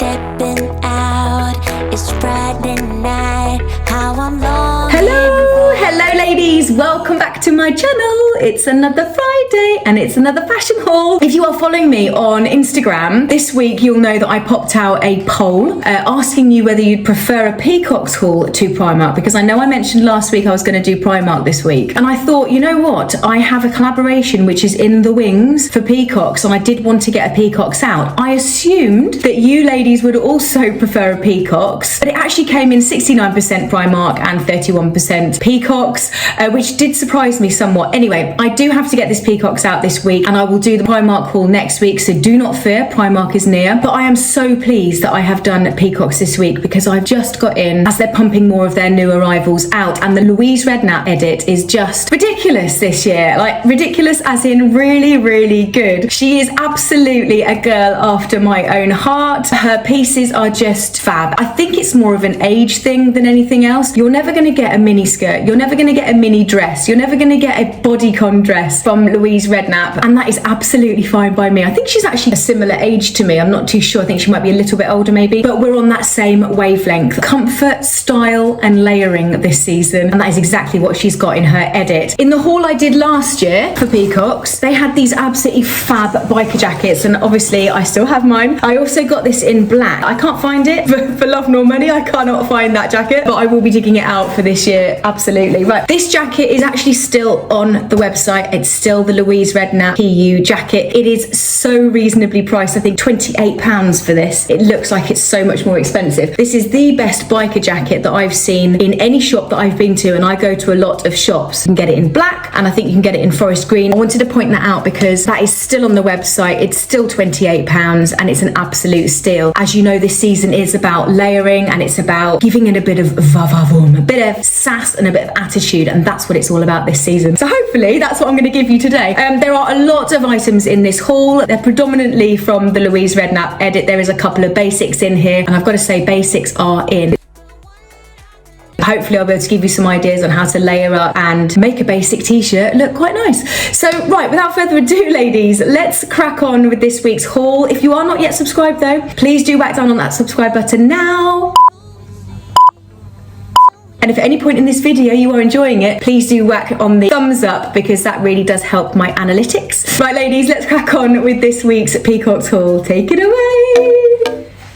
stepping out. It's Friday night. How I'm longing. Hello ladies, welcome back to my channel. It's another Friday and it's another fashion haul. If you are following me on Instagram, this week you'll know that I popped out a poll asking you whether you'd prefer a Peacocks haul to Primark, because I know I mentioned last week I was going to do Primark this week, and I thought, you know what, I have a collaboration which is in the wings for Peacocks and I did want to get a Peacocks out. I assumed that you ladies would also prefer a Peacocks, but it actually came in 69% Primark and 31% Peacocks, which did surprise me somewhat. Anyway, I do have to get this Peacocks out this week and I will do the Primark haul next week, so do not fear, Primark is near. But I am so pleased that I have done Peacocks this week because I've just got in as they're pumping more of their new arrivals out, and the Louise Redknapp edit is just ridiculous this year. Like, ridiculous as in really, really good. She is absolutely a girl after my own heart. Her pieces are just fab. I think it's more of an age thing than anything else. You're never going to get a mini skirt, you're never going to get a mini dress, you're never going to get a bodycon dress from Louise Redknapp, and that is absolutely fine by me. I think she's actually a similar age to me, I'm not too sure, I think she might be a little bit older maybe, but we're on that same wavelength. Comfort, style and layering this season, and that is exactly what she's got in her edit. In the haul I did last year for Peacocks, they had these absolutely fab biker jackets, and obviously I still have mine. I also got this in black. I can't find it for love nor money, I cannot find that jacket, but I will be digging it out for this year, absolutely. Right, this jacket is actually still on the website. It's still the Louise Redknapp PU jacket. It is so reasonably priced. I think £28 for this. It looks like it's so much more expensive. This is the best biker jacket that I've seen in any shop that I've been to, and I go to a lot of shops. You can get it in black and I think you can get it in forest green. I wanted to point that out because that is still on the website. It's still £28 and it's an absolute steal. As you know, this season is about layering and it's about giving it a bit of va-va-voom, a bit of sass and a bit of attitude, and that's what it's all about this season. So hopefully that's what I'm going to give you today. There are a lot of items in this haul. They're predominantly from the Louise Redknapp edit. There is a couple of basics in here, and I've got to say basics are in. Hopefully I'll be able to give you some ideas on how to layer up and make a basic t-shirt look quite nice. So right, without further ado ladies, let's crack on with this week's haul. If you are not yet subscribed though, please do whack down on that subscribe button now. And if at any point in this video you are enjoying it, please do whack on the thumbs up because that really does help my analytics. Right ladies, let's crack on with this week's Peacocks haul. Take it away.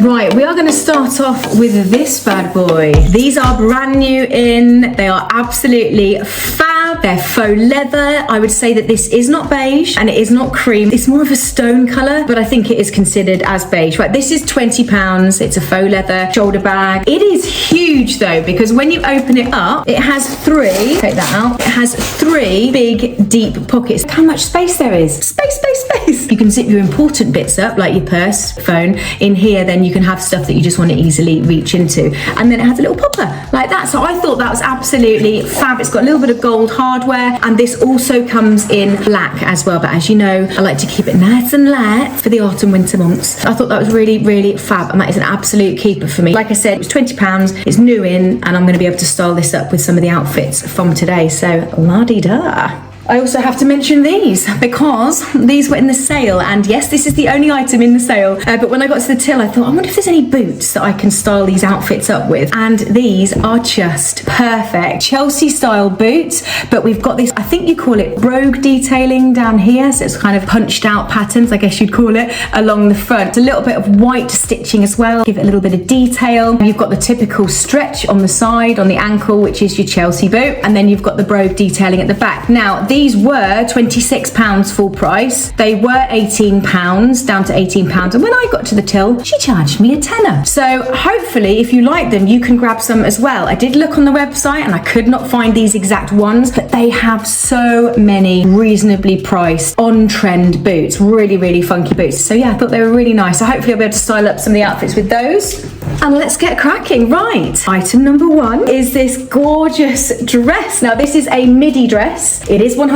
Right, we are going to start off with this bad boy. These are brand new in. They are absolutely fab. They're faux leather. I would say that this is not beige and it is not cream. It's more of a stone colour, but I think it is considered as beige. Right, this is £20. It's a faux leather shoulder bag. It is huge though, because when you open it up, it has three, take that out, it has three big deep pockets. Look how much space there is. Space, space, space. You can zip your important bits up, like your purse, phone. In here, then you can have stuff that you just want to easily reach into. And then it has a little popper like that. So I thought that was absolutely fab. It's got a little bit of gold hardware, and this also comes in black as well. But as you know, I like to keep it nice and light for the autumn winter months. I thought that was really, really fab, and that is an absolute keeper for me. Like I said, it was £20. It's new in, and I'm going to be able to style this up with some of the outfits from today. So la-di-da. I also have to mention these because these were in the sale, and yes, this is the only item in the sale, but when I got to the till I thought, I wonder if there's any boots that I can style these outfits up with, and these are just perfect. Chelsea style boots, but we've got this, I think you call it brogue detailing down here, so it's kind of punched out patterns, I guess you'd call it, along the front. It's a little bit of white stitching as well, give it a little bit of detail. You've got the typical stretch on the side, on the ankle, which is your Chelsea boot, and then you've got the brogue detailing at the back. Now, these were £26 full price. They were £18, down to £18, and when I got to the till, she charged me a tenner. So hopefully, if you like them, you can grab some as well. I did look on the website and I could not find these exact ones, but they have so many reasonably priced, on-trend boots, really, really funky boots. So yeah, I thought they were really nice. So hopefully I'll be able to style up some of the outfits with those. And let's get cracking. Right, item number one is this gorgeous dress. Now this is a midi dress. It is 100%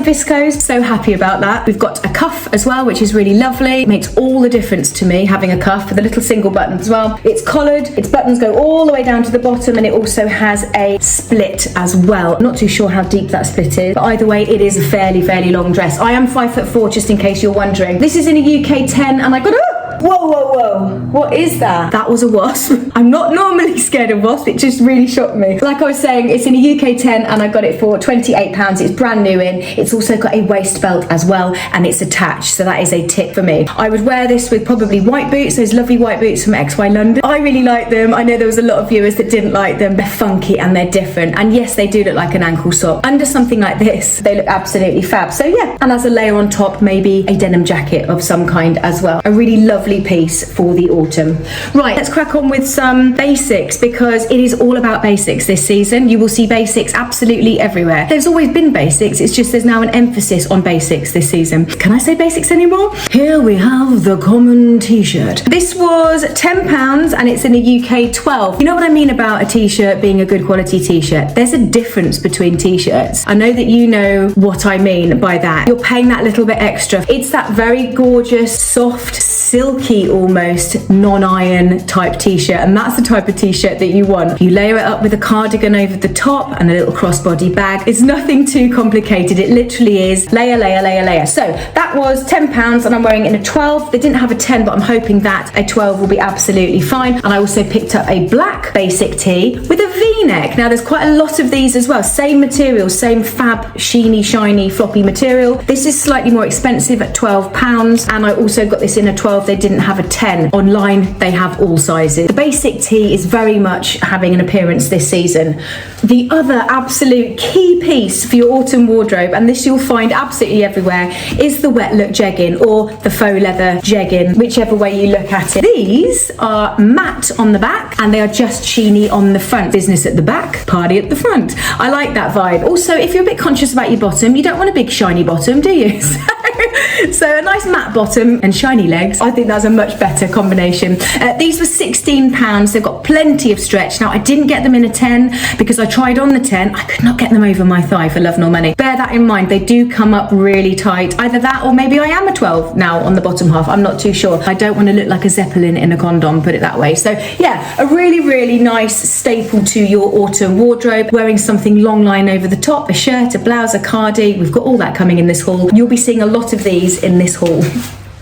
viscose, so happy about that. We've got a cuff as well, which is really lovely. It makes all the difference to me, having a cuff with a little single button as well. It's collared, its buttons go all the way down to the bottom, and it also has a split as well. Not too sure how deep that split is, but either way, it is a fairly long dress. I am 5'4", just in case you're wondering. This is in a UK 10, and I got, Whoa, whoa, whoa. What is that? That was a wasp. I'm not normally scared of wasps. It just really shocked me. Like I was saying, it's in a UK 10 and I got it for £28. It's brand new in. It's also got a waist belt as well and it's attached. So that is a tip for me. I would wear this with probably white boots, those lovely white boots from XY London. I really like them. I know there was a lot of viewers that didn't like them. They're funky and they're different. And yes, they do look like an ankle sock. Under something like this, they look absolutely fab. So yeah, and as a layer on top, maybe a denim jacket of some kind as well. A really lovely piece for the autumn. Right, let's crack on with some basics because it is all about basics this season. You will see basics absolutely everywhere. There's always been basics. It's just there's now an emphasis on basics this season. Can I say basics anymore? Here we have the common t-shirt. This was £10 and it's in a UK 12. You know what I mean about a t-shirt being a good quality t-shirt? There's a difference between t-shirts. I know that you know what I mean by that. You're paying that little bit extra. It's that very gorgeous, soft, silky almost, non-iron type t-shirt, and that's the type of t-shirt that you want. You layer it up with a cardigan over the top and a little crossbody bag. It's nothing too complicated. It literally is layer, layer, layer, layer. So that was £10 and I'm wearing it in a 12. They didn't have a 10, but I'm hoping that a 12 will be absolutely fine. And I also picked up a black basic tee with a V-neck. Now there's quite a lot of these as well. Same material, same fab, sheeny, shiny, floppy material. This is slightly more expensive at £12 and I also got this in a 12. They didn't have a 10. Online they have all sizes. The basic tee is very much having an appearance this season. The other absolute key piece for your autumn wardrobe, and this you'll find absolutely everywhere, is the wet look jegging or the faux leather jegging, whichever way you look at it. These are matte on the back and they are just sheeny on the front. Business at the back, party at the front. I like that vibe. Also, if you're a bit conscious about your bottom, you don't want a big shiny bottom, do you? So a nice matte bottom and shiny legs, I think that's a much better combination. These were £16. They've got plenty of stretch. Now I didn't get them in a 10 because I tried on the 10. I could not get them over my thigh for love nor money. Bear that in mind. They do come up really tight. Either that or maybe I am a 12 now on the bottom half. I'm not too sure. I don't want to look like a Zeppelin in a condom, put it that way. So yeah, a really, really nice staple to your autumn wardrobe. Wearing something long line over the top, a shirt, a blouse, a cardi. We've got all that coming in this haul. You'll be seeing a lot of these in this haul.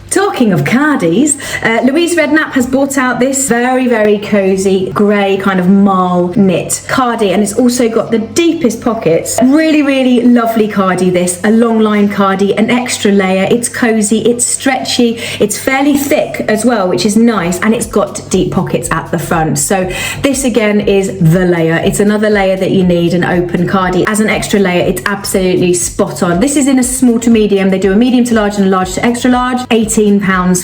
Talking of cardis, Louise Redknapp has brought out this very, very cozy grey kind of marl knit cardi, and it's also got the deepest pockets. Really, really lovely cardi this, a long line cardi, an extra layer. It's cozy, it's stretchy, it's fairly thick as well, which is nice, and it's got deep pockets at the front. So this again is the layer. It's another layer that you need, an open cardi. As an extra layer, it's absolutely spot on. This is in a small to medium. They do a medium to large and a large to extra large. £18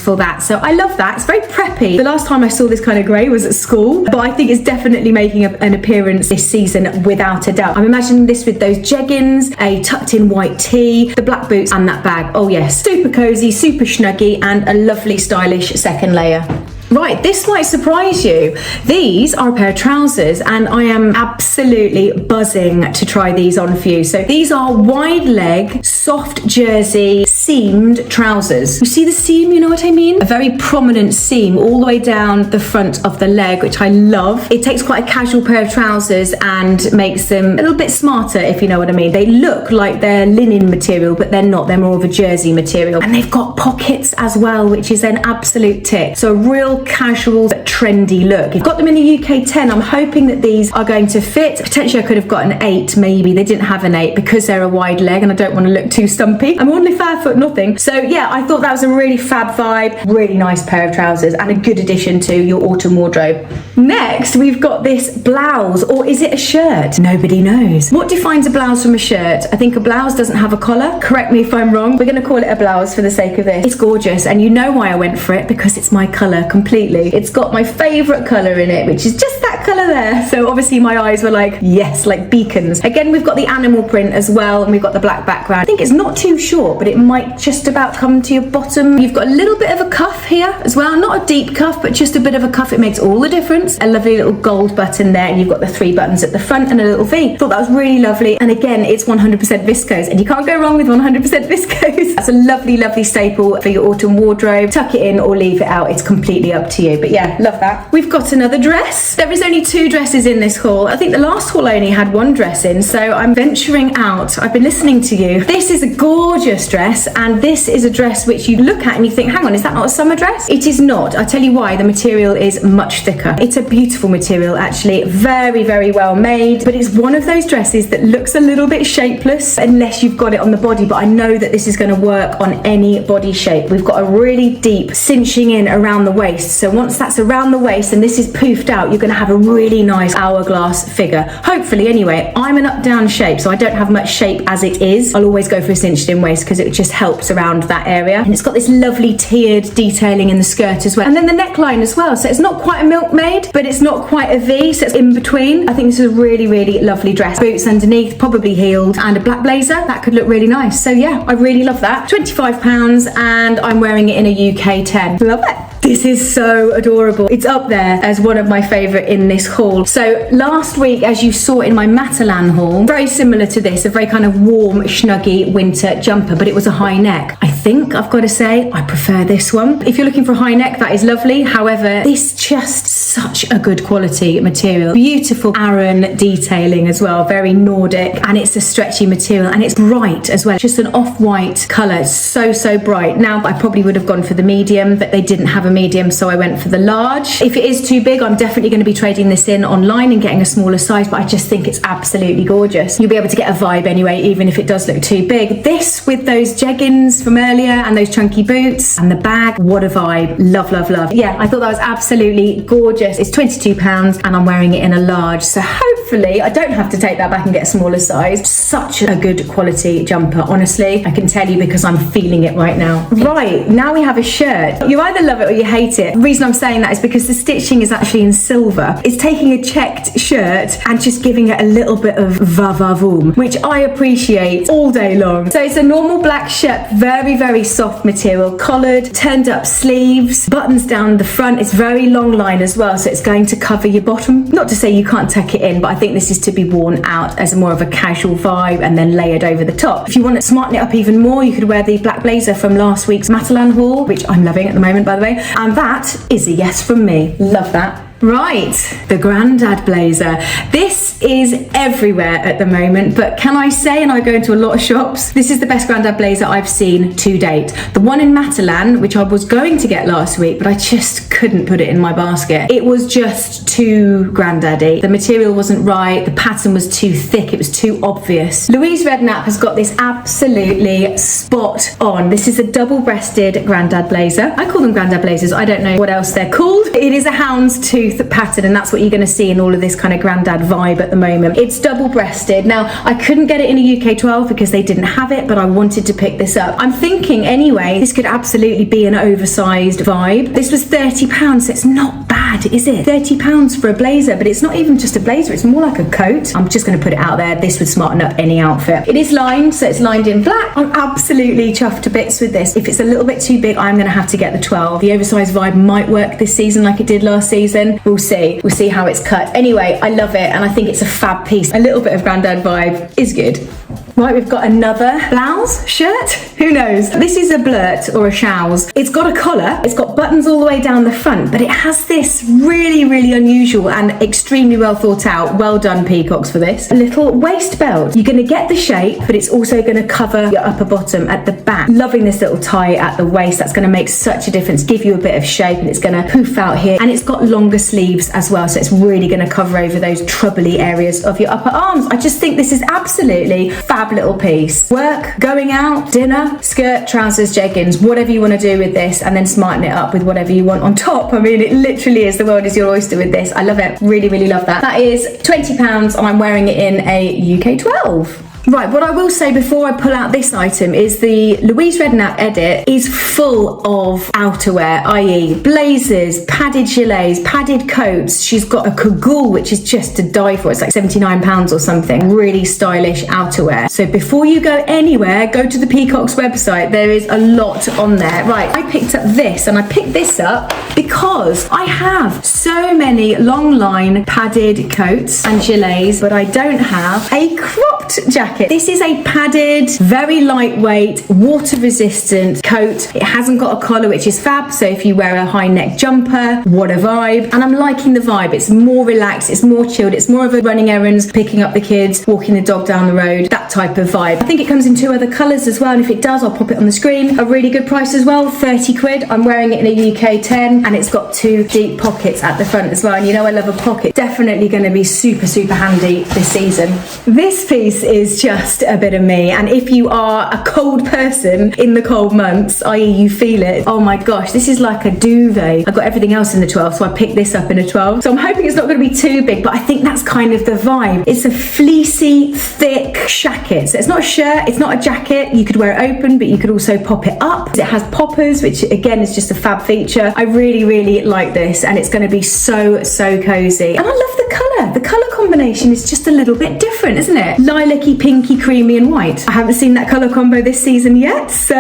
for that, so I love that. It's very preppy. The last time I saw this kind of grey was at school, but I think it's definitely making an appearance this season without a doubt. I'm imagining this with those jeggings, a tucked in white tee, the black boots and that bag. Oh yes, super cozy, super snuggy, and a lovely stylish second layer. Right, this might surprise you. These are a pair of trousers and I am absolutely buzzing to try these on for you. So these are wide leg, soft jersey, seamed trousers. You see the seam, you know what I mean? A very prominent seam all the way down the front of the leg, which I love. It takes quite a casual pair of trousers and makes them a little bit smarter, if you know what I mean. They look like they're linen material, but they're not. They're more of a jersey material. And they've got pockets as well, which is an absolute tick. So a real casual but trendy look. You've got them in the UK 10. I'm hoping that these are going to fit. Potentially I could have got an 8 maybe. They didn't have an 8 because they're a wide leg and I don't want to look too stumpy. I'm only 5 foot nothing. So yeah, I thought that was a really fab vibe. Really nice pair of trousers and a good addition to your autumn wardrobe. Next, we've got this blouse, or is it a shirt? Nobody knows. What defines a blouse from a shirt? I think a blouse doesn't have a collar. Correct me if I'm wrong. We're going to call it a blouse for the sake of this. It's gorgeous and you know why I went for it, because it's my colour completely. It's got my favourite colour in it, which is just that colour there. So obviously my eyes were like, yes, like beacons. Again, we've got the animal print as well, and we've got the black background. I think it's not too short, but it might just about come to your bottom. You've got a little bit of a cuff here as well. Not a deep cuff, but just a bit of a cuff. It makes all the difference. A lovely little gold button there, and you've got the 3 buttons at the front and a little V. Thought that was really lovely. And again, it's 100% viscose, and you can't go wrong with 100% viscose. That's a lovely, lovely staple for your autumn wardrobe. Tuck it in or leave it out. It's completely up to you. But yeah, love that. We've got another dress. There is only only 2 dresses in this haul. I think the last haul I only had 1 dress in, so I'm venturing out. I've been listening to you. This is a gorgeous dress, and this is a dress which you look at and you think, hang on, is that not a summer dress? It is not. I'll tell you why. The material is much thicker. It's a beautiful material, actually. Very, very well made, but it's one of those dresses that looks a little bit shapeless unless you've got it on the body, but I know that this is going to work on any body shape. We've got a really deep cinching in around the waist, so once that's around the waist and this is poofed out, you're going to have a really nice hourglass figure. Hopefully, anyway. I'm an up-down shape, so I don't have much shape as it is. I'll always go for a cinched in waist because it just helps around that area. And it's got this lovely tiered detailing in the skirt as well. And then the neckline as well. So it's not quite a milkmaid, but it's not quite a V, so it's in between. I think this is a really, really lovely dress. Boots underneath, probably heeled, and a black blazer. That could look really nice. So yeah, I really love that. £25, and I'm wearing it in a UK 10. Love it. This is so adorable. It's up there as one of my favourite in this haul. So last week, as you saw in my Matalan haul, very similar to this, a very kind of warm, snuggy winter jumper, but it was a high neck. I think I've got to say I prefer this one. If you're looking for a high neck, that is lovely. However, this just such a good quality material. Beautiful Aran detailing as well, very Nordic, and it's a stretchy material and it's bright as well. Just an off-white colour, so bright. Now, I probably would have gone for the medium, but they didn't have a medium, so I went for the large. If it is too big, I'm definitely going to be trading this in online and getting a smaller size, but I just think it's absolutely gorgeous. You'll be able to get a vibe anyway, even if it does look too big. This with those jeggings from earlier and those chunky boots and the bag, what a vibe. Love, love, love. Yeah, I thought that was absolutely gorgeous. It's £22 and I'm wearing it in a large, so hopefully I don't have to take that back and get a smaller size. Such a good quality jumper, honestly. I can tell you because I'm feeling it right now. Right, now we have a shirt. You either love it or you hate it. The reason I'm saying that is because the stitching is actually in silver. It's taking a checked shirt and just giving it a little bit of va-va-voom, which I appreciate all day long. So it's a normal black shirt, very soft material, collared, turned up sleeves, buttons down the front. It's very long line as well, so it's going to cover your bottom. Not to say you can't tuck it in, but I think this is to be worn out as more of a casual vibe and then layered over the top. If you want to smarten it up even more, you could wear the black blazer from last week's Matalan haul, which I'm loving at the moment, by the way. And that is a yes from me. Love that. Right, the Grandad Blazer. This is everywhere at the moment, but can I say, and I go into a lot of shops, this is the best Grandad Blazer I've seen to date. The one in Matalan, which I was going to get last week, but I just couldn't put it in my basket. It was just too granddaddy. The material wasn't right, the pattern was too thick, it was too obvious. Louise Redknapp has got this absolutely spot on. This is a double-breasted Grandad Blazer. I call them Grandad Blazers, I don't know what else they're called. It is a houndstooth pattern, and that's what you're going to see in all of this kind of Grandad vibe at the moment. It's double-breasted. Now, I couldn't get it in a UK 12 because they didn't have it, but I wanted to pick this up. I'm thinking anyway, this could absolutely be an oversized vibe. This was £30, so it's not bad, is it? £30 for a blazer, but it's not even just a blazer, it's more like a coat. I'm just going to put it out there. This would smarten up any outfit. It is lined, so it's lined in black. I'm absolutely chuffed to bits with this. If it's a little bit too big, I'm going to have to get the 12. The oversized vibe might work this season like it did last season. We'll see how it's cut. Anyway, I love it and I think it's a fab piece. A little bit of Grandad vibe is good. Right, we've got another blouse shirt. Who knows? This is a blurt or a shouse. It's got a collar, it's got buttons all the way down the front, but it has this really unusual and extremely well thought out, well done Peacocks for this, a little waist belt. You're going to get the shape, but it's also going to cover your upper bottom at the back. Loving this little tie at the waist. That's going to make such a difference, give you a bit of shape, and it's going to poof out here. And it's got longer sleeves as well, so it's really going to cover over those troubly areas of your upper arms. I just think this is absolutely fab little piece. Work, going out, dinner, skirt, trousers, jeggings, whatever you want to do with this, and then smarten it up with whatever you want on top. I mean, it literally is the world is your oyster with this. I love it. Really love that. That is £20 and I'm wearing it in a UK 12. Right, what I will say before I pull out this item is the Louise Redknapp edit is full of outerwear, i.e. blazers, padded gilets, padded coats. She's got a cagoule, which is just to die for. It's like £79 or something. Really stylish outerwear. So before you go anywhere, go to the Peacocks website. There is a lot on there. Right, I picked up this, and I picked this up because I have so many long line padded coats and gilets, but I don't have a cropped jacket. Shacket. This is a padded, very lightweight, water resistant coat. It hasn't got a collar, which is fab, so if you wear a high neck jumper, what a vibe. And I'm liking the vibe. It's more relaxed, it's more chilled, it's more of a running errands, picking up the kids, walking the dog down the road, that type of vibe. I think it comes in 2 other colours as well, and if it does, I'll pop it on the screen. A really good price as well, 30 quid. I'm wearing it in a UK 10, and it's got 2 deep pockets at the front as well, and you know I love a pocket. Definitely going to be super, super handy this season. This piece is just a bit of me, and if you are a cold person in the cold months, i.e. you feel it, oh my gosh, this is like a duvet. I've got everything else in the 12, so I picked this up in a 12. So I'm hoping it's not going to be too big, but I think that's kind of the vibe. It's a fleecy, thick shacket. So it's not a shirt, it's not a jacket. You could wear it open, but you could also pop it up. It has poppers, which again is just a fab feature. I really, really like this, and it's going to be so, so cozy. And I love the colour. The colour combination is just a little bit different, isn't it? Lilac-y, pinky, creamy and white. I haven't seen that colour combo this season yet, so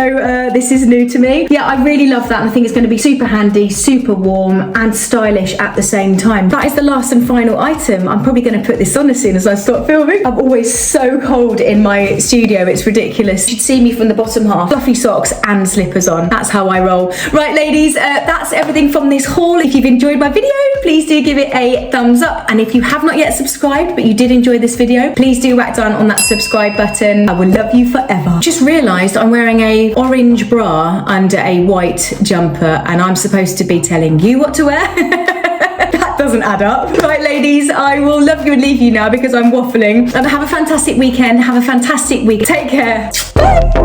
this is new to me. Yeah, I really love that, and I think it's going to be super handy, super warm and stylish at the same time. That is the last and final item. I'm probably going to put this on as soon as I stop filming. I'm always so cold in my studio, it's ridiculous. You should see me from the bottom half. Fluffy socks and slippers on. That's how I roll. Right, ladies, that's everything from this haul. If you've enjoyed my video, please do give it a thumbs up, and if you have not yet subscribed but you did enjoy this video, please do whack down on that subscribe button. I will love you forever. Just realised I'm wearing a orange bra under a white jumper, and I'm supposed to be telling you what to wear. That doesn't add up. Right, ladies, I will love you and leave you now because I'm waffling. And have a fantastic weekend. Have a fantastic week. Take care. Bye.